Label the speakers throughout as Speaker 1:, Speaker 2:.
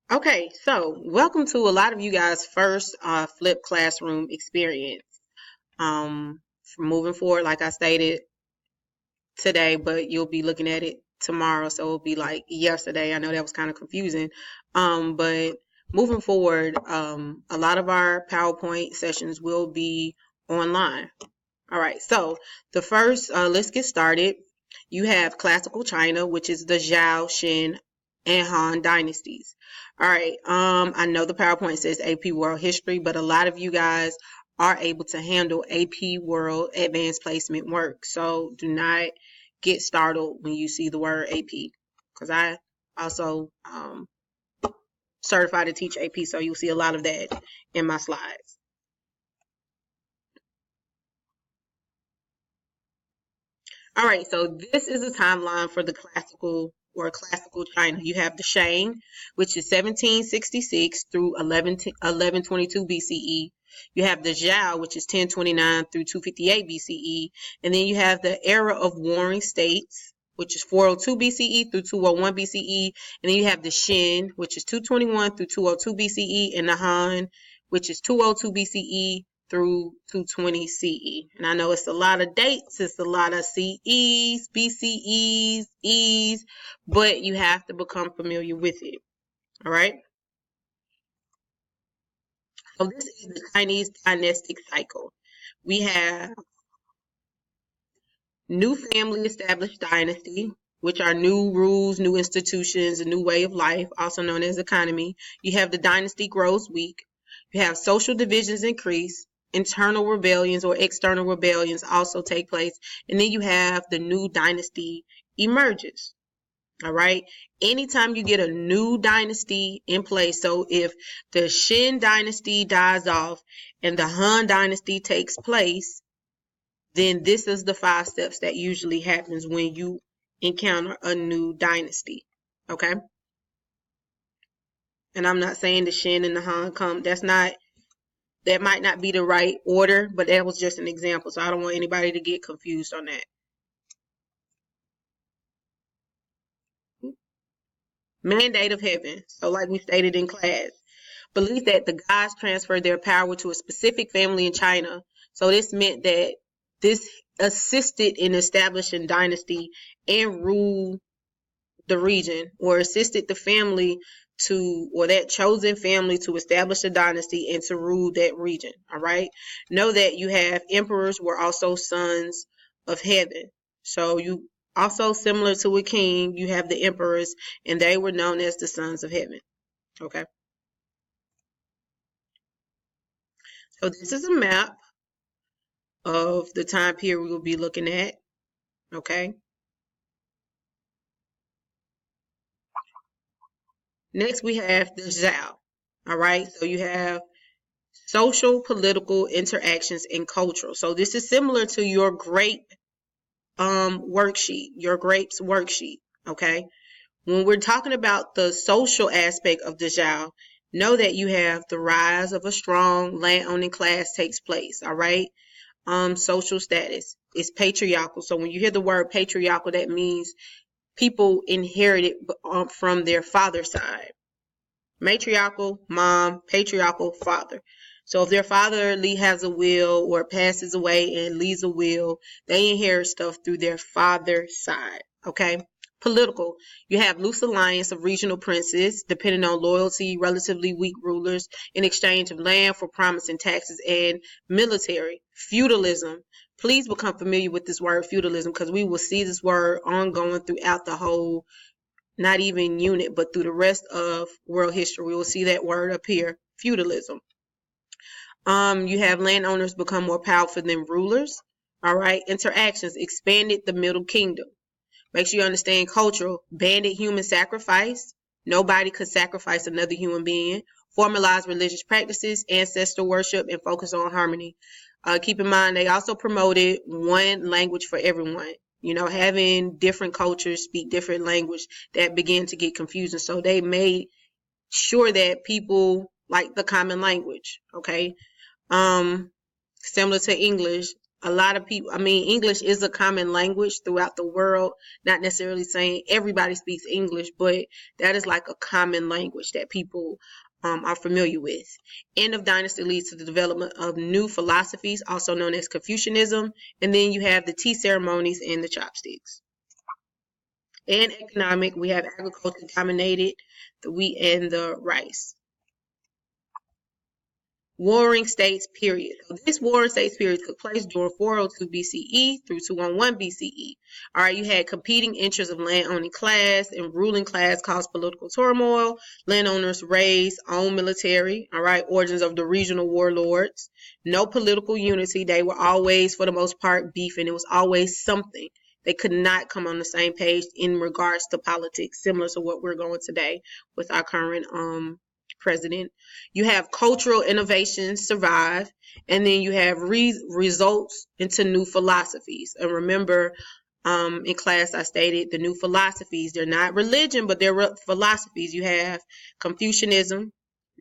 Speaker 1: Okay, so welcome to a lot of you guys' first flipped classroom experience. From moving forward, like I stated today, but you'll be looking at it tomorrow, so it'll be like yesterday. I know that was kind of confusing. But moving forward, a lot of our PowerPoint sessions will be online. All right, so the first, let's get started. You have classical China, which is the Zhao, Qin, and Han dynasties. All right, I know the PowerPoint says AP World History, but a lot of you guys are able to handle AP World Advanced Placement work. So do not get startled when you see the word AP, because I also certified to teach AP, so you'll see a lot of that in my slides. All right, so this is a timeline for the classical China. You have the Shang, which is 1766 through 1122 BCE. You have the Zhao, which is 1029 through 258 BCE. And then you have the era of warring states, which is 402 BCE through 201 BCE. And then you have the Shin, which is 221 through 202 BCE. And the Han, which is 202 BCE through 220 CE. And I know it's a lot of dates, it's a lot of CEs, BCEs, E's, but you have to become familiar with it. All right. So this is the Chinese dynastic cycle. We have new family established dynasty, which are new rules, new institutions, a new way of life, also known as economy. You have the dynasty grows weak. You have social divisions increase. Internal rebellions or external rebellions also take place. And then you have the new dynasty emerges. All right. Anytime you get a new dynasty in place, so if the Qin dynasty dies off and the Han dynasty takes place, then this is the 5 steps that usually happens when you encounter a new dynasty. Okay. And I'm not saying the Qin and the Han come. That might not be the right order, but that was just an example. So I don't want anybody to get confused on that. Mandate of heaven. So like we stated in class, belief that the gods transferred their power to a specific family in China. So this meant that this assisted in establishing dynasty and rule the region, or assisted the family or that chosen family to establish a dynasty and to rule that region. All right. Know that you have emperors were also sons of heaven. So you also, similar to a king, you have the emperors, and they were known as the sons of heaven. Okay. So this is a map of the time period we will be looking at. Okay. Next, we have the Zhao. All right. So you have social, political interactions, and cultural. So this is similar to your grape worksheet, your grapes worksheet. Okay. When we're talking about the social aspect of the Zhao, know that you have the rise of a strong land-owning class takes place. All right. Social status is patriarchal. So when you hear the word patriarchal, that means people inherited from their father's side. Matriarchal, mom, patriarchal, father. So if their father has a will or passes away and leaves a will, they inherit stuff through their father's side. Okay. Political. You have loose alliance of regional princes, depending on loyalty, relatively weak rulers, in exchange of land for promising taxes, and military. Feudalism. Please become familiar with this word feudalism, because we will see this word ongoing throughout the whole, not even unit, but through the rest of world history. We will see that word appear, feudalism. You have landowners become more powerful than rulers. All right. Interactions expanded the Middle Kingdom. Make sure you understand cultural. Banded human sacrifice. Nobody could sacrifice another human being. Formalized religious practices, ancestor worship, and focus on harmony. Keep in mind, they also promoted one language for everyone. You know, having different cultures speak different language, that began to get confusing. So they made sure that people like the common language. Okay. Similar to English, A lot of people, I mean, English is a common language throughout the world. Not necessarily saying everybody speaks English, but that is like a common language that people are familiar with. End of dynasty leads to the development of new philosophies, also known as Confucianism. And then you have the tea ceremonies and the chopsticks. And economic, we have agriculture dominated the wheat and the rice. Warring States period. So this Warring States period took place during 402 BCE through 211 BCE. All right, you had competing interests of land-owning class and ruling class caused political turmoil. Landowners raised own military. All right, origins of the regional warlords. No political unity. They were always, for the most part, beefing. It was always something. They could not come on the same page in regards to politics, similar to what we're going today with our current president. You have cultural innovations survive, and then you have results into new philosophies. And remember, in class I stated the new philosophies, they're not religion, but they're philosophies. You have Confucianism,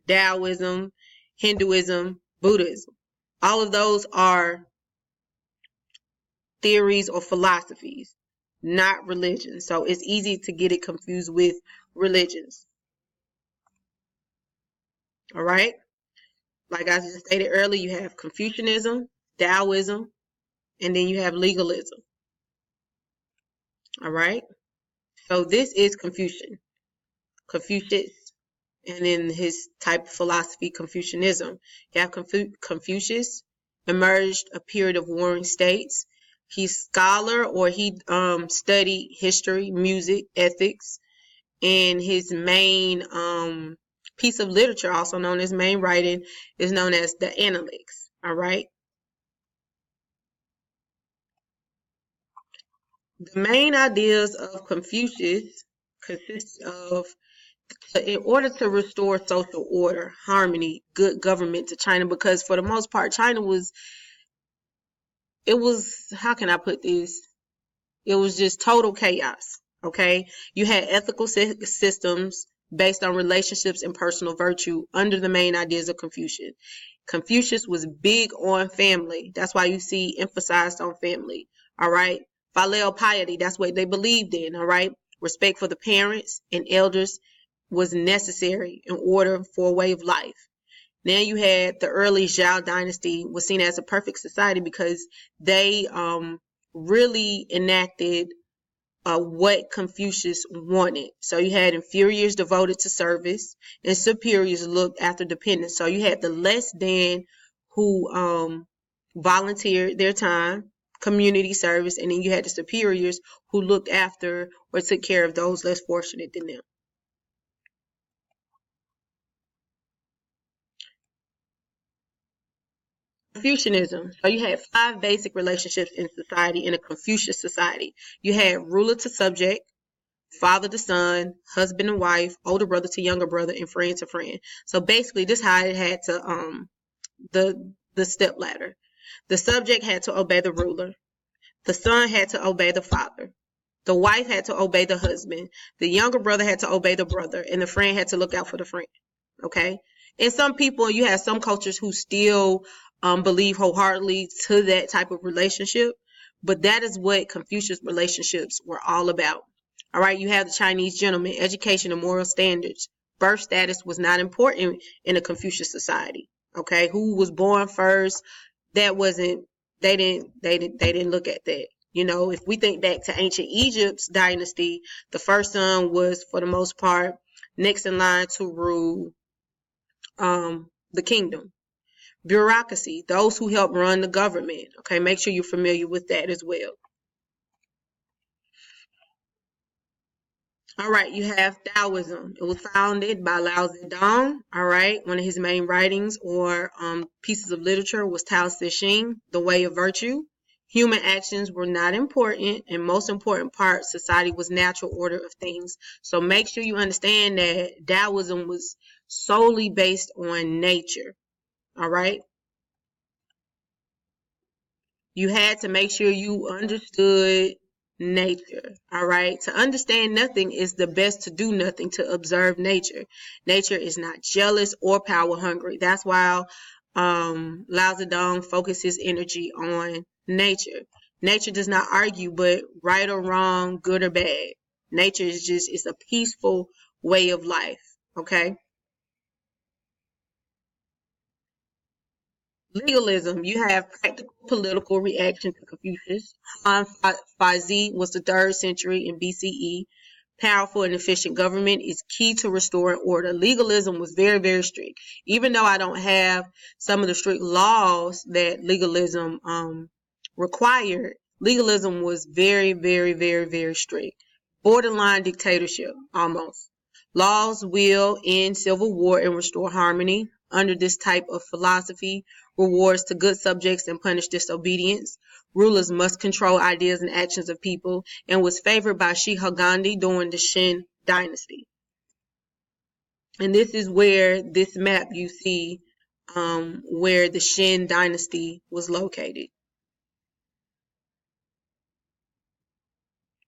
Speaker 1: Taoism, Hinduism, Buddhism. All of those are theories or philosophies, not religion. So it's easy to get it confused with religions. All right. Like I just stated earlier, you have Confucianism, Taoism, and then you have legalism. All right. So this is Confucius, and then his type of philosophy, Confucianism. You have Confucius emerged a period of warring states. He's scholar, or he studied history, music, ethics, and his main piece of literature, also known as main writing, is known as the Analects. All right. The main ideas of Confucius consist of, in order to restore social order, harmony, good government to China, because for the most part, China was, how can I put this? It was just total chaos. Okay. You had ethical systems based on relationships and personal virtue under the main ideas of Confucius. Confucius was big on family. That's why you see emphasized on family. All right. Filial piety, that's what they believed in. All right. Respect for the parents and elders was necessary in order for a way of life. Now you had the early Zhao dynasty was seen as a perfect society because they really enacted what Confucius wanted. So you had inferiors devoted to service and superiors looked after dependents. So you had the less than who volunteered their time, community service, and then you had the superiors who looked after or took care of those less fortunate than them. Confucianism. So you had 5 basic relationships in society in a Confucius society. You had ruler to subject, father to son, husband and wife, older brother to younger brother, and friend to friend. So basically, this how it had to the step ladder. The subject had to obey the ruler. The son had to obey the father. The wife had to obey the husband. The younger brother had to obey the brother, and the friend had to look out for the friend. Okay. And some people, you have some cultures who still believe wholeheartedly to that type of relationship, but that is what Confucius relationships were all about. All right, you have the Chinese gentleman, education and moral standards. Birth status was not important in a Confucius society. Okay, who was born first? That wasn't. They didn't look at that. You know, if we think back to ancient Egypt's dynasty, the first son was, for the most part, next in line to rule the kingdom. Bureaucracy, those who help run the government. Okay, make sure you're familiar with that as well. All right, you have Taoism. It was founded by Lao Zedong. All right, one of his main writings or pieces of literature was Tao Te Ching, The Way of Virtue. Human actions were not important, and most important part, society was natural order of things. So make sure you understand that Taoism was solely based on nature. All right. You had to make sure you understood nature. All right. To understand nothing is the best to do nothing, to observe nature. Nature is not jealous or power hungry. That's why Lao Zedong focused his energy on nature. Nature does not argue, but right or wrong, good or bad. Nature is just, it's a peaceful way of life, okay? Legalism, you have practical political reaction to Confucius. Han Fazi was the 3rd century in BCE. Powerful and efficient government is key to restoring order. Legalism was very, very strict. Even though I don't have some of the strict laws that legalism required, legalism was very, very, very, very strict. Borderline dictatorship, almost. Laws will end civil war and restore harmony. Under this type of philosophy, rewards to good subjects and punish disobedience. Rulers must control ideas and actions of people, and was favored by Shihougandi during the Shin dynasty. And this is where this map you see where the Shin dynasty was located.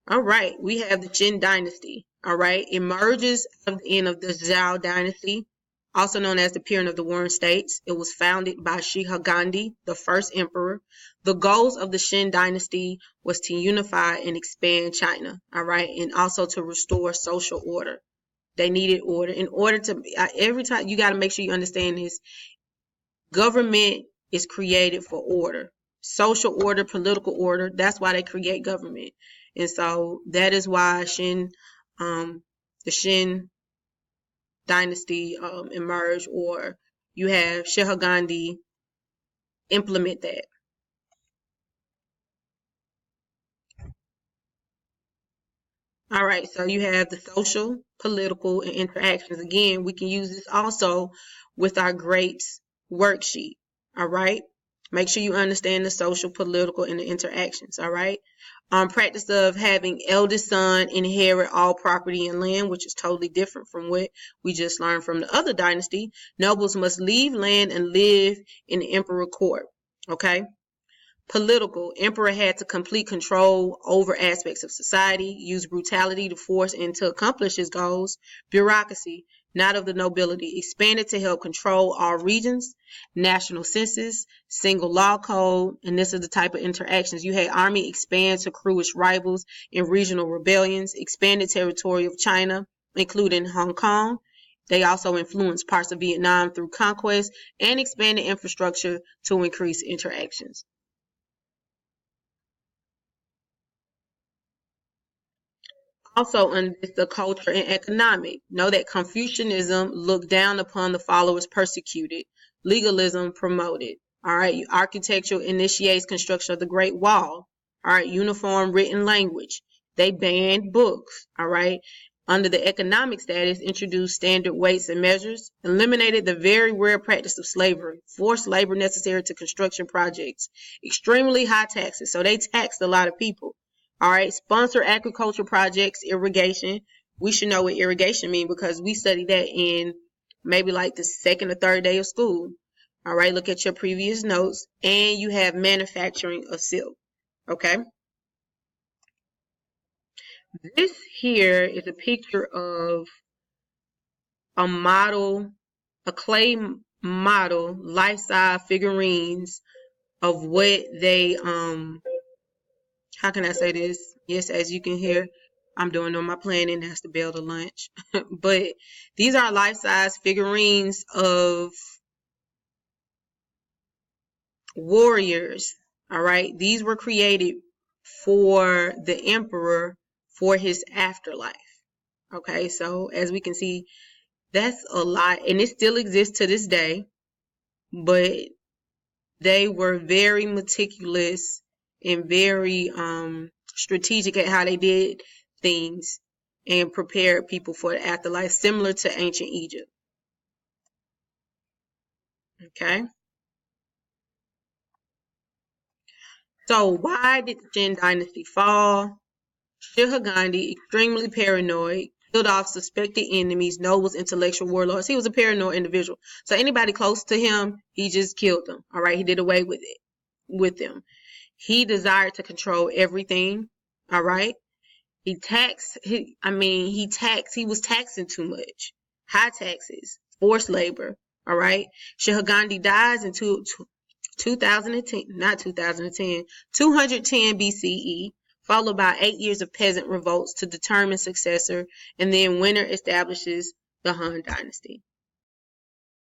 Speaker 1: All right, we have the Shin dynasty. All right, emerges at the end of the Zhou dynasty, also known as the Pyramid of the Warring States. It was founded by Shihougandi, the 1st emperor. The goals of the Shin dynasty was to unify and expand China, all right, and also to restore social order. They needed order. In order to, every time, you got to make sure you understand this. Government is created for order. Social order, political order, that's why they create government. And so that is why the Shin dynasty emerged, or you have Shihougandi implement that. All right, so you have the social, political, and interactions. Again, we can use this also with our grapes worksheet. All right, make sure you understand the social, political, and the interactions. All right. Practice of having eldest son inherit all property and land, which is totally different from what we just learned from the other dynasty. Nobles must leave land and live in the emperor court. Okay. Political, emperor had to complete control over aspects of society, use brutality to force and to accomplish his goals. Bureaucracy, not of the nobility, expanded to help control all regions. National census, single law code, and this is the type of interactions. You had army expand to crush rivals in regional rebellions, expanded territory of China, including Hong Kong. They also influenced parts of Vietnam through conquest and expanded infrastructure to increase interactions. Also, under the culture and economic, know that Confucianism looked down upon the followers persecuted, legalism promoted. All right, architecture initiates construction of the Great Wall. All right, uniform written language. They banned books. All right, under the economic status, introduced standard weights and measures, eliminated the very rare practice of slavery, forced labor necessary to construction projects, extremely high taxes. So they taxed a lot of people. All right, sponsor agriculture projects, irrigation. We should know what irrigation means because we studied that in maybe like the 2nd or 3rd day of school. All right, look at your previous notes. And you have manufacturing of silk. Okay. This here is a picture of a model, a clay model, life-size figurines of what they, how can I say this? Yes, as you can hear, I'm doing all my planning. That's the bell to lunch. But these are life-size figurines of warriors. All right. These were created for the emperor for his afterlife. Okay. So as we can see, that's a lot. And it still exists to this day. But they were very meticulous and very strategic at how they did things and prepared people for the afterlife, similar to ancient Egypt. Okay. So why did the Shin dynasty fall? Shihougandi, extremely paranoid, killed off suspected enemies, nobles, intellectual warlords. He was a paranoid individual. So anybody close to him, he just killed them. All right. He did away with it, with them. He desired to control everything. All right. He was taxing too much. High taxes, forced labor. All right. Shihougandi dies in 210 BCE, followed by 8 years of peasant revolts to determine successor, and then winner establishes the Han dynasty.